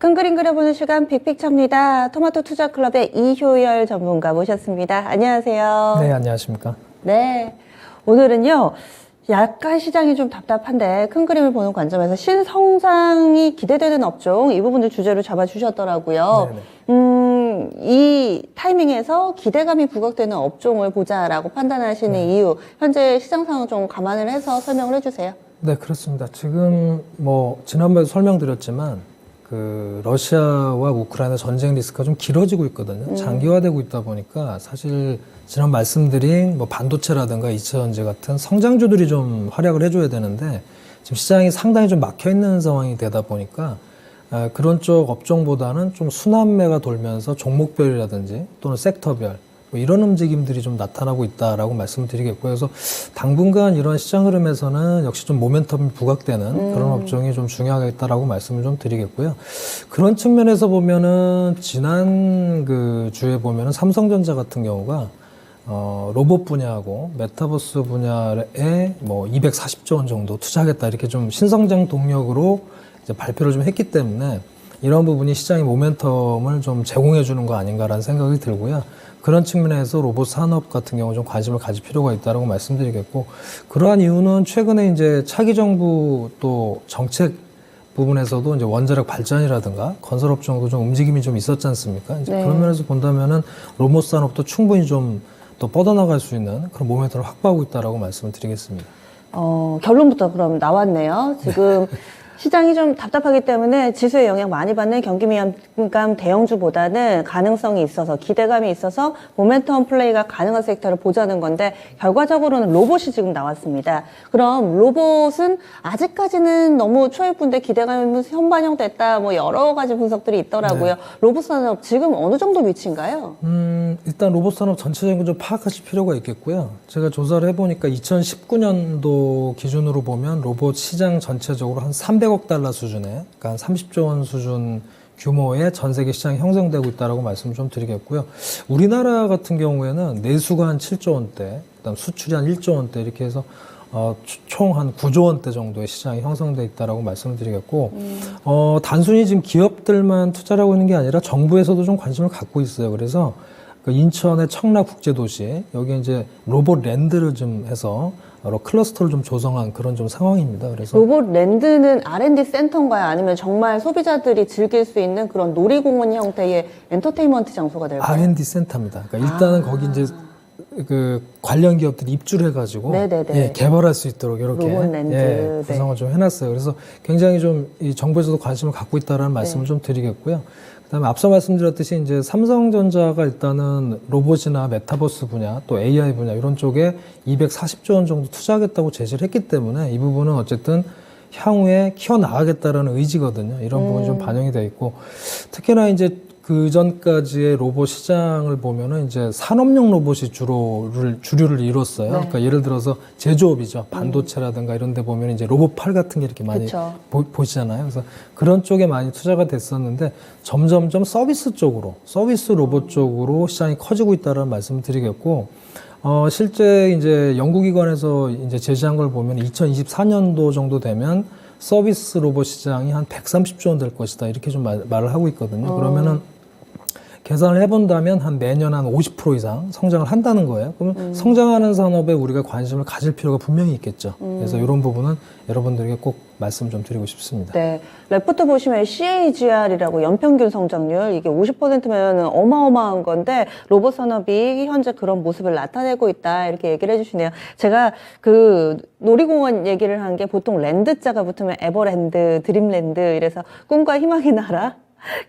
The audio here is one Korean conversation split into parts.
큰 그림 그려보는 시간 빅픽처입니다. 토마토 투자클럽의 이효열 전문가 모셨습니다. 안녕하세요. 네, 안녕하십니까. 네, 오늘은요. 약간 시장이 좀 답답한데 큰 그림을 보는 관점에서 신성장이 기대되는 업종 이 부분을 주제로 잡아주셨더라고요. 이 타이밍에서 기대감이 부각되는 업종을 보자라고 판단하시는 이유, 현재 시장 상황 좀 감안을 해서 설명을 해주세요. 네, 그렇습니다. 지금 지난번에 설명드렸지만 러시아와 우크라이나 전쟁 리스크가 좀 길어지고 있거든요. 장기화되고 있다 보니까 사실 지난 말씀드린 반도체라든가 2차 전지 같은 성장주들이 좀 활약을 해줘야 되는데 지금 시장이 상당히 좀 막혀 있는 상황이 되다 보니까 그런 쪽 업종보다는 좀 순환매가 돌면서 종목별이라든지 또는 섹터별 이런 움직임들이 좀 나타나고 있다라고 말씀을 드리겠고요. 그래서 당분간 이런 시장 흐름에서는 역시 좀 모멘텀이 부각되는 그런 업종이 좀 중요하겠다라고 말씀을 좀 드리겠고요. 그런 측면에서 보면은 지난 주에 보면은 삼성전자 같은 경우가 로봇 분야하고 메타버스 분야에 240조 원 정도 투자하겠다 이렇게 좀 신성장 동력으로 이제 발표를 좀 했기 때문에 이런 부분이 시장의 모멘텀을 좀 제공해 주는 거 아닌가라는 생각이 들고요. 그런 측면에서 로봇 산업 같은 경우 좀 관심을 가질 필요가 있다고 말씀드리겠고, 그러한 이유는 최근에 이제 차기 정부 또 정책 부분에서도 이제 원자력 발전이라든가 건설업종도 좀 움직임이 좀 있었지 않습니까? 이제 그런 면에서 본다면은 로봇 산업도 충분히 좀 더 뻗어나갈 수 있는 그런 모멘텀을 확보하고 있다라고 말씀을 드리겠습니다. 결론부터 그럼 나왔네요. 지금 시장이 좀 답답하기 때문에 지수에 영향 많이 받는 경기민감 대형주보다는 가능성이 있어서 기대감이 있어서 모멘텀 플레이가 가능한 섹터를 보자는 건데 결과적으로는 로봇이 지금 나왔습니다. 그럼 로봇은 아직까지는 너무 초입부인데 기대감이 현반영됐다 여러 가지 분석들이 있더라고요. 네. 로봇 산업 지금 어느 정도 위치인가요? 일단 로봇 산업 전체적인 걸 좀 파악하실 필요가 있겠고요. 제가 조사를 해보니까 2019년도 기준으로 보면 로봇 시장 전체적으로 한 300억 달러 수준의, 그러니까 한 30조 원 수준 규모의 전 세계 시장이 형성되고 있다라고 말씀을 좀 드리겠고요. 우리나라 같은 경우에는 내수가 한 7조 원대, 그다음 수출이 한 1조 원대 이렇게 해서 총 한 9조 원대 정도의 시장이 형성돼 있다라고 말씀을 드리겠고, 단순히 지금 기업들만 투자를 하고 있는 게 아니라 정부에서도 좀 관심을 갖고 있어요. 그래서 인천의 청라국제도시, 여기 이제 로봇 랜드를 좀 해서 여러 클러스터를 좀 조성한 그런 좀 상황입니다. 그래서 로봇 랜드는 R&D 센터인가요? 아니면 정말 소비자들이 즐길 수 있는 그런 놀이공원 형태의 엔터테인먼트 장소가 될까요? R&D 센터입니다. 그러니까 일단은 거기 이제 관련 기업들이 입주를 해가지고 개발할 수 있도록 이렇게 구성을 좀 해놨어요. 그래서 굉장히 좀 이 정부에서도 관심을 갖고 있다라는 말씀을 좀 드리겠고요. 그다음에 앞서 말씀드렸듯이 이제 삼성전자가 일단은 로봇이나 메타버스 분야 또 AI 분야 이런 쪽에 240조 원 정도 투자하겠다고 제시를 했기 때문에 이 부분은 어쨌든 향후에 키워나가겠다라는 의지거든요. 이런 부분이 좀 반영이 돼 있고, 특히나 이제 그 전까지의 로봇 시장을 보면은 이제 산업용 로봇이 주류를 이뤘어요. 그러니까 예를 들어서 제조업이죠. 반도체라든가 이런 데 보면 이제 로봇팔 같은 게 이렇게 많이 보시잖아요. 그래서 그런 쪽에 많이 투자가 됐었는데 점점점 서비스 로봇 쪽으로 시장이 커지고 있다는 말씀을 드리겠고, 실제 이제 연구기관에서 이제 제시한 걸 보면 2024년도 정도 되면 서비스 로봇 시장이 한 130조 원 될 것이다. 이렇게 좀 말을 하고 있거든요. 그러면은 계산을 해본다면 한 매년 한 50% 이상 성장을 한다는 거예요. 그러면 성장하는 산업에 우리가 관심을 가질 필요가 분명히 있겠죠. 그래서 이런 부분은 여러분들에게 꼭 말씀 좀 드리고 싶습니다. 네. 레포트 보시면 CAGR이라고 연평균 성장률, 이게 50%면 어마어마한 건데 로봇 산업이 현재 그런 모습을 나타내고 있다. 이렇게 얘기를 해주시네요. 제가 놀이공원 얘기를 한 게 보통 랜드자가 붙으면 에버랜드, 드림랜드 이래서 꿈과 희망의 나라.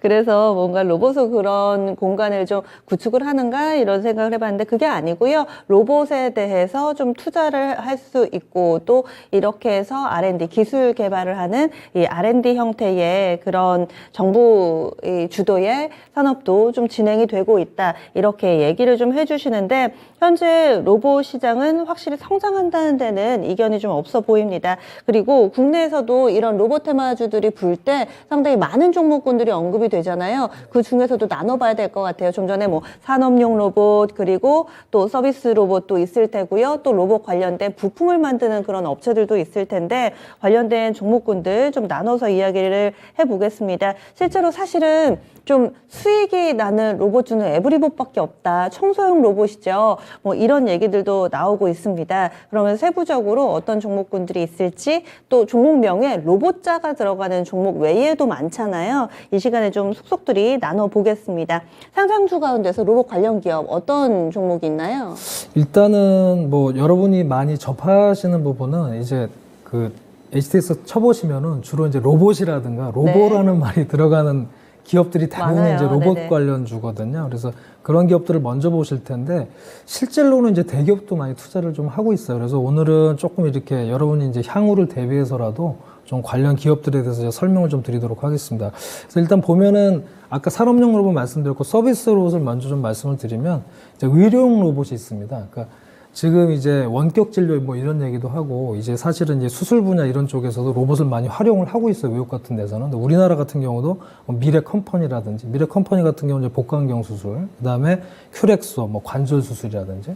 그래서 뭔가 로봇으로 그런 공간을 좀 구축을 하는가 이런 생각을 해봤는데 그게 아니고요. 로봇에 대해서 좀 투자를 할 수 있고 또 이렇게 해서 R&D 기술 개발을 하는 이 R&D 형태의 그런 정부 주도의 산업도 좀 진행이 되고 있다. 이렇게 얘기를 좀 해주시는데 현재 로봇 시장은 확실히 성장한다는 데는 이견이 좀 없어 보입니다. 그리고 국내에서도 이런 로봇 테마주들이 불 때 상당히 많은 종목군들이 언급이 되잖아요. 그 중에서도 나눠봐야 될 것 같아요. 좀 전에 뭐 산업용 로봇 그리고 또 서비스 로봇도 있을 테고요. 또 로봇 관련된 부품을 만드는 그런 업체들도 있을 텐데 관련된 종목군들 좀 나눠서 이야기를 해보겠습니다. 실제로 사실은 좀 수익이 나는 로봇주는 에브리봇밖에 없다. 청소용 로봇이죠. 뭐 이런 얘기들도 나오고 있습니다. 그러면 세부적으로 어떤 종목군들이 있을지 또 종목명에 로봇자가 들어가는 종목 외에도 많잖아요. 이 시간에 좀 속속들이 나눠보겠습니다. 상장주 가운데서 로봇 관련 기업 어떤 종목이 있나요? 일단은 뭐 여러분이 많이 접하시는 부분은 이제 그 HTX 쳐보시면은 주로 이제 로봇이라든가 로보라는 말이 들어가는 기업들이 대부분 많아요. 이제 로봇 네네. 관련주거든요. 그래서 그런 기업들을 먼저 보실 텐데 실제로는 이제 대기업도 많이 투자를 좀 하고 있어요. 그래서 오늘은 조금 이렇게 여러분이 이제 향후를 대비해서라도 좀 관련 기업들에 대해서 제가 설명을 좀 드리도록 하겠습니다. 그래서 일단 보면은 아까 산업용 로봇 말씀드렸고 서비스 로봇을 먼저 좀 말씀을 드리면 이제 의료용 로봇이 있습니다. 그러니까 지금 이제 원격 진료 뭐 이런 얘기도 하고 이제 사실은 이제 수술 분야 이런 쪽에서도 로봇을 많이 활용을 하고 있어요. 외국 같은 데서는. 근데 우리나라 같은 경우도 미래 컴퍼니라든지 미래 컴퍼니 같은 경우는 이제 복강경 수술, 그다음에 큐렉소 뭐 관절 수술이라든지,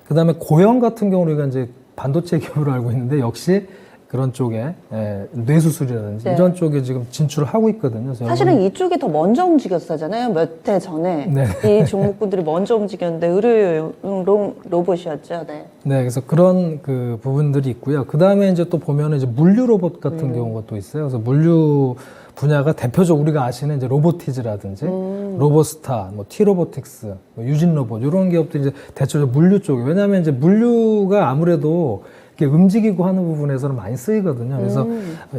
그다음에 고형 같은 경우는 우리가 이제 반도체 기업으로 알고 있는데 역시 그런 쪽에 뇌수술이라든지 네. 이런 쪽에 지금 진출을 하고 있거든요. 그래서 사실은 이쪽이 더 먼저 움직였었잖아요. 몇 해 전에. 네. 이 종목군들이 먼저 움직였는데 의료용 로봇이었죠. 네. 네, 그래서 그런 그 부분들이 있고요. 그 다음에 이제 또 보면은 이제 물류 로봇 같은 경우가 또 있어요. 그래서 물류 분야가 대표적으로 우리가 아시는 이제 로보티즈라든지 로보스타, 뭐 티로보틱스, 뭐 유진 로봇 이런 기업들이 이제 대체적으로 물류 쪽에, 왜냐하면 이제 물류가 아무래도 이렇게 움직이고 하는 부분에서는 많이 쓰이거든요. 그래서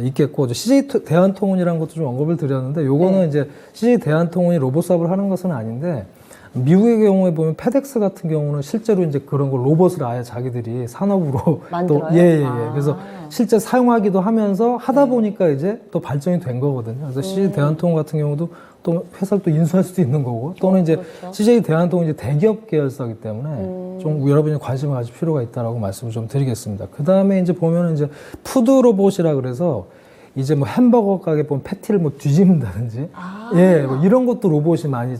있겠고 CJ 대한통운이라는 것도 좀 언급을 드렸는데 요거는 이제 CJ 대한통운이 로봇 사업을 하는 것은 아닌데 미국의 경우에 보면 페덱스 같은 경우는 실제로 이제 그런 걸 로봇을 아예 자기들이 산업으로 만들어요? 또 예. 아. 그래서 실제 사용하기도 하면서 하다 보니까 이제 또 발전이 된 거거든요. 그래서 CJ 대한통운 같은 경우도 또 회사를 또 인수할 수도 있는 거고, 또는 이제 그렇죠. CJ 대한통운 이제 대기업 계열사이기 때문에 좀 여러분이 관심을 가질 필요가 있다라고 말씀을 좀 드리겠습니다. 그 다음에 이제 보면은 이제 푸드 로봇이라 그래서 이제 뭐 햄버거 가게 보면 패티를 뭐 뒤집는다든지, 예, 뭐 이런 것도 로봇이 많이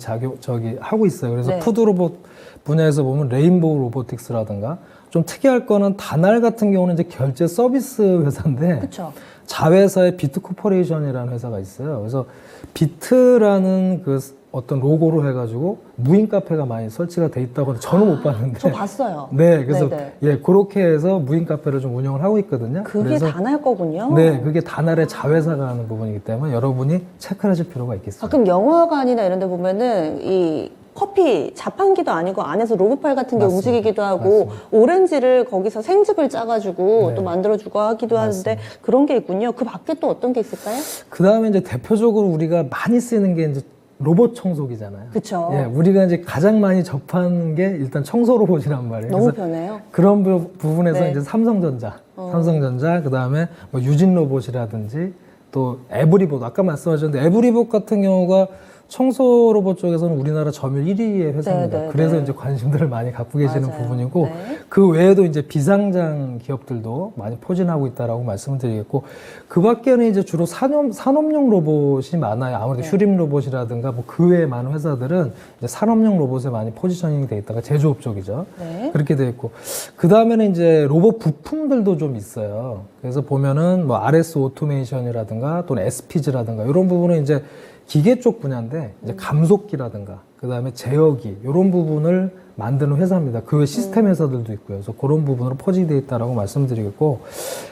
하고 있어요. 그래서 네. 푸드 로봇 분야에서 보면 레인보우 로보틱스라든가, 좀 특이할 거는 다날 같은 경우는 이제 결제 서비스 회사인데, 그렇죠. 자회사의 비트 코퍼레이션이라는 회사가 있어요. 그래서 비트라는 그 어떤 로고로 해가지고 무인 카페가 많이 설치가 돼 있다고 하는데 저는 못 봤는데. 저 봤어요. 네, 그래서 네네. 예, 그렇게 해서 무인 카페를 좀 운영을 하고 있거든요. 그게 그래서 다날 거군요. 네, 그게 다날의 자회사가 하는 부분이기 때문에 여러분이 체크를 하실 필요가 있겠습니다. 가끔 영화관이나 이런 데 보면은 이 커피 자판기도 아니고 안에서 로봇팔 같은 게 맞습니다. 움직이기도 하고 맞습니다. 오렌지를 거기서 생즙을 짜가지고 네. 또 만들어주고 하기도 하는데 그런 게 있군요. 그 밖에 또 어떤 게 있을까요? 그 다음에 이제 대표적으로 우리가 많이 쓰는 게 이제 로봇 청소기잖아요. 그쵸. 예, 우리가 이제 가장 많이 접하는 게 일단 청소 로봇이란 말이에요. 너무 그래서 편해요. 그런 부분에서 네. 이제 삼성전자, 그 다음에 뭐 유진 로봇이라든지 또 에브리봇, 아까 말씀하셨는데 에브리봇 같은 경우가 청소 로봇 쪽에서는 우리나라 점유율 1위의 회사입니다. 네, 네, 그래서 네. 이제 관심들을 많이 갖고 계시는 맞아요. 부분이고, 네. 그 외에도 이제 비상장 기업들도 많이 포진하고 있다라고 말씀을 드리겠고, 그 밖에는 이제 주로 산업용 로봇이 많아요. 아무래도 네. 휴림 로봇이라든가 뭐 그 외에 많은 회사들은 이제 산업용 로봇에 많이 포지셔닝이 돼 있다가 제조업 쪽이죠. 네. 그렇게 돼 있고, 그 다음에는 이제 로봇 부품들도 좀 있어요. 그래서 보면은 뭐 RS 오토메이션이라든가 또는 SPG라든가 이런 부분은 이제 기계 쪽 분야인데 이제 감속기라든가 그 다음에 제어기 이런 부분을 만드는 회사입니다. 그 외 시스템 회사들도 있고요. 그래서 그런 부분으로 포진되어 있다라고 말씀드리겠고,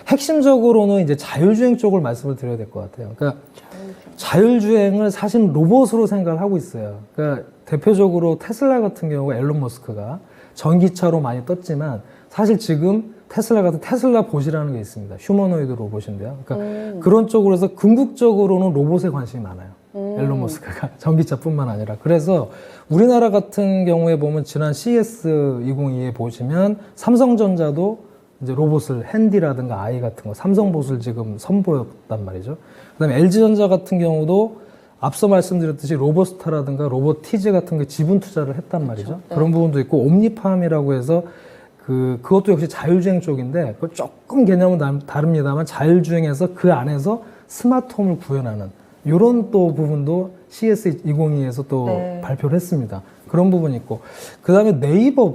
핵심적으로는 이제 자율주행 쪽을 말씀을 드려야 될 것 같아요. 그러니까 자율주행을 사실 로봇으로 생각을 하고 있어요. 그러니까 대표적으로 테슬라 같은 경우가 앨런 머스크가 전기차로 많이 떴지만 사실 지금 테슬라 같은 테슬라 봇이라는 게 있습니다. 휴머노이드 로봇인데요. 그러니까 그런 쪽으로 해서 궁극적으로는 로봇에 관심이 많아요. 앨런 머스크가 전기차뿐만 아니라. 그래서 우리나라 같은 경우에 보면 지난 CES 2022에 보시면 삼성전자도 이제 로봇을 핸디라든가 아이 같은 거 삼성봇을 지금 선보였단 말이죠. 그다음에 LG전자 같은 경우도 앞서 말씀드렸듯이 로보스타라든가 로보티즈 같은 게 지분 투자를 했단 말이죠. 네. 그런 부분도 있고 옴니팜이라고 해서 그것도 역시 자율주행 쪽인데 그 조금 개념은 다릅니다만 자율주행에서 그 안에서 스마트홈을 구현하는 이런 또 부분도 CS2022에서 또 네. 발표를 했습니다. 그런 부분이 있고, 그 다음에 네이버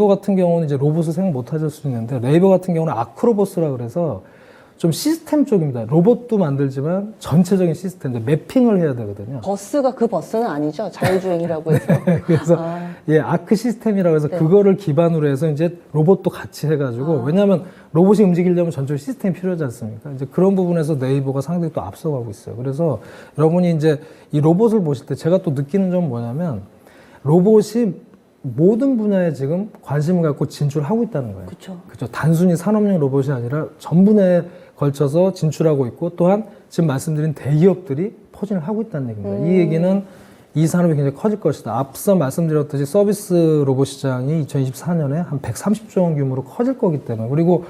같은 경우는 이제 로봇을 생각 못 하실 수 있는데, 네이버 같은 경우는 아크로버스라 그래서 좀 시스템 쪽입니다. 로봇도 만들지만 전체적인 시스템, 매핑을 해야 되거든요. 버스가 그 버스는 아니죠. 자율주행이라고 해서. 그래서 아. 예, 아크 시스템이라고 해서 네. 그거를 기반으로 해서 이제 로봇도 같이 해가지고, 왜냐하면 로봇이 움직이려면 전체 시스템이 필요하지 않습니까? 이제 그런 부분에서 네이버가 상당히 또 앞서가고 있어요. 그래서 여러분이 이제 이 로봇을 보실 때 제가 또 느끼는 점은 뭐냐면, 로봇이 모든 분야에 지금 관심을 갖고 진출하고 있다는 거예요. 그렇죠. 단순히 산업용 로봇이 아니라 전 분야에 걸쳐서 진출하고 있고, 또한 지금 말씀드린 대기업들이 포진을 하고 있다는 얘기입니다. 이 얘기는 이 산업이 굉장히 커질 것이다. 앞서 말씀드렸듯이 서비스 로봇 시장이 2024년에 한 130조 원 규모로 커질 거기 때문에, 그리고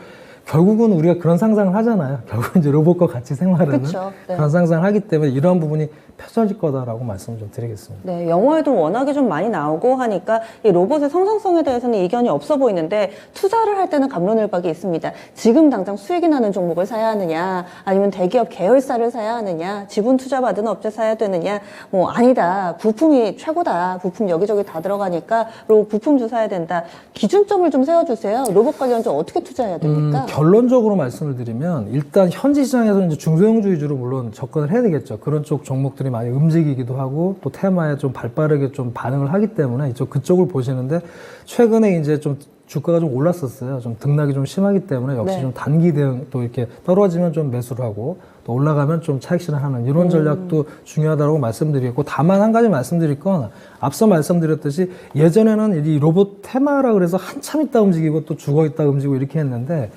결국은 우리가 그런 상상을 하잖아요. 결국은 이제 로봇과 같이 생활하는 그쵸, 네. 그런 상상을 하기 때문에 이러한 부분이 펼쳐질 거다라고 말씀을 좀 드리겠습니다. 네, 영화에도 워낙에 좀 많이 나오고 하니까 이 로봇의 성장성에 대해서는 이견이 없어 보이는데 투자를 할 때는 갑론을박이 있습니다. 지금 당장 수익이 나는 종목을 사야 하느냐, 아니면 대기업 계열사를 사야 하느냐, 지분 투자 받은 업체 사야 되느냐, 뭐 아니다, 부품이 최고다, 부품 여기저기 다 들어가니까 부품주 사야 된다. 기준점을 좀 세워주세요. 로봇 관련주 어떻게 투자해야 됩니까? 결론적으로 말씀을 드리면, 일단 현지 시장에서는 이제 중소형주 위주로 물론 접근을 해야 되겠죠. 그런 쪽 종목들이 많이 움직이기도 하고 또 테마에 좀 발빠르게 좀 반응을 하기 때문에 그쪽을 보시는데, 최근에 이제 좀 주가가 좀 올랐었어요. 좀 등락이 좀 심하기 때문에 역시 네. 좀 단기 대응, 또 이렇게 떨어지면 좀 매수를 하고 또 올라가면 좀 차익 실현하는 이런 전략도 중요하다고 말씀드리겠고, 다만 한 가지 말씀드릴 건, 앞서 말씀드렸듯이 예전에는 이 로봇 테마라 그래서 한참 있다 움직이고 또 죽어 있다 움직이고 이렇게 했는데,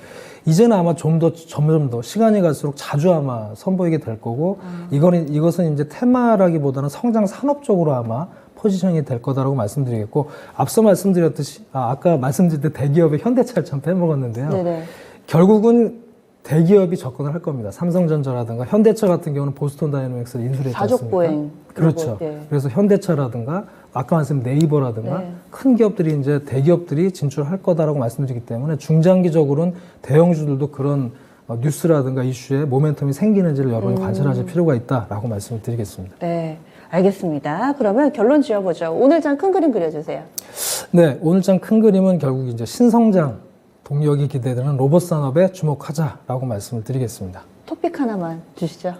이제는 아마 점점 더 시간이 갈수록 자주 아마 선보이게 될 거고, 이것은 이제 테마라기보다는 성장 산업 쪽으로 아마 포지션이 될 거다라고 말씀드리겠고, 앞서 말씀드렸듯이, 아까 말씀드릴 때 대기업의 현대차를 참 빼먹었는데요. 네네. 결국은 대기업이 접근을 할 겁니다. 삼성전자라든가 현대차 같은 경우는 보스턴 다이내믹스를 인수를 했지 않습니까? 사족보행. 그렇죠. 네. 그래서 현대차라든가 아까 말씀드린 네이버라든가 네. 큰 기업들이 이제 대기업들이 진출할 거다라고 말씀드리기 때문에, 중장기적으로는 대형주들도 그런 뉴스라든가 이슈에 모멘텀이 생기는지를 여러분이 관찰하실 필요가 있다라고 말씀을 드리겠습니다. 네, 알겠습니다. 그러면 결론 지어보죠. 오늘 장 큰 그림 그려주세요. 네, 오늘 장 큰 그림은 결국 이제 신성장 동력이 기대되는 로봇 산업에 주목하자라고 말씀을 드리겠습니다. 토픽 하나만 주시죠.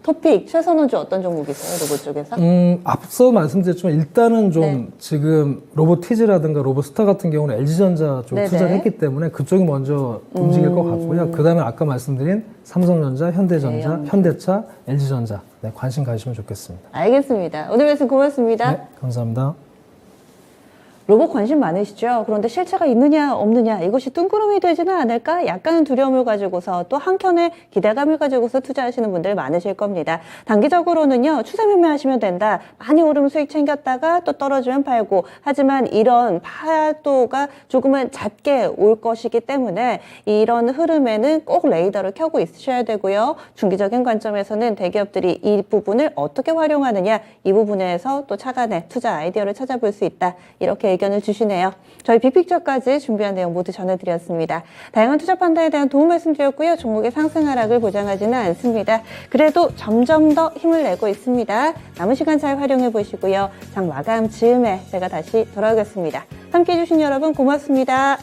토픽, 최선호주 어떤 종목이세요? 로봇 쪽에서? 앞서 말씀드렸지만 일단은 좀 네. 지금 로보티즈라든가 로보스타 같은 경우는 LG전자 쪽 네네. 투자를 했기 때문에 그쪽이 먼저 움직일 것 같고요. 그 다음에 아까 말씀드린 삼성전자, 현대전자, 네, 현대차, LG전자, 네, 관심 가지시면 좋겠습니다. 알겠습니다. 오늘 말씀 고맙습니다. 네, 감사합니다. 로봇 관심 많으시죠? 그런데 실체가 있느냐 없느냐 이것이 뜬구름이 되지는 않을까? 약간은 두려움을 가지고서 또 한켠에 기대감을 가지고서 투자하시는 분들 많으실 겁니다. 단기적으로는요, 추세 매매하시면 된다. 많이 오르면 수익 챙겼다가 또 떨어지면 팔고, 하지만 이런 파도가 조금은 작게 올 것이기 때문에 이런 흐름에는 꼭 레이더를 켜고 있으셔야 되고요. 중기적인 관점에서는 대기업들이 이 부분을 어떻게 활용하느냐, 이 부분에서 또 차관의 투자 아이디어를 찾아볼 수 있다, 이렇게 의견을 주시네요. 저희 빅픽처까지 준비한 내용 모두 전해드렸습니다. 다양한 투자 판단에 대한 도움 말씀드렸고요. 종목의 상승 하락을 보장하지는 않습니다. 그래도 점점 더 힘을 내고 있습니다. 남은 시간 잘 활용해 보시고요. 장 마감 즈음에 제가 다시 돌아오겠습니다. 함께해 주신 여러분 고맙습니다.